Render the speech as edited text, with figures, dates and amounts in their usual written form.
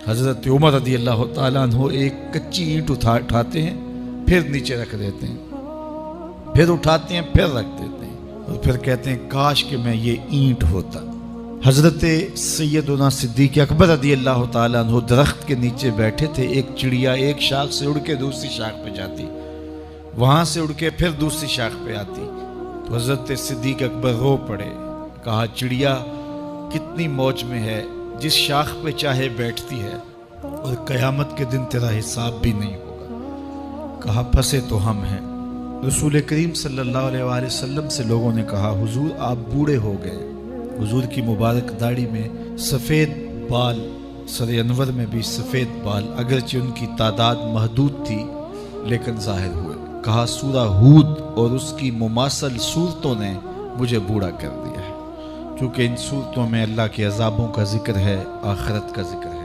حضرت عمر رضی اللہ تعالیٰ عنہ ایک کچی اینٹ اٹھاتے ہیں، پھر نیچے رکھ دیتے ہیں، پھر اٹھاتے ہیں، پھر رکھ دیتے ہیں، اور پھر کہتے ہیں کاش کہ میں یہ اینٹ ہوتا۔ حضرت سیدنا صدیق اکبر رضی اللہ تعالیٰ عنہ درخت کے نیچے بیٹھے تھے، ایک چڑیا ایک شاخ سے اڑ کے دوسری شاخ پہ جاتی، وہاں سے اڑ کے پھر دوسری شاخ پہ آتی، تو حضرت صدیق اکبر رو پڑے، کہا چڑیا کتنی موج میں ہے، جس شاخ پہ چاہے بیٹھتی ہے، اور قیامت کے دن تیرا حساب بھی نہیں ہوگا۔ کہا پھنسے تو ہم ہیں۔ رسول کریم صلی اللہ علیہ وآلہ وسلم سے لوگوں نے کہا حضور آپ بوڑھے ہو گئے۔ حضور کی مبارک داڑھی میں سفید بال، سر انور میں بھی سفید بال، اگرچہ ان کی تعداد محدود تھی لیکن ظاہر ہوئے۔ کہا سورہ ہود اور اس کی مماثل صورتوں نے مجھے بوڑھا کر دیا ہے، کیونکہ ان صورتوں میں اللہ کے عذابوں کا ذکر ہے، آخرت کا ذکر ہے۔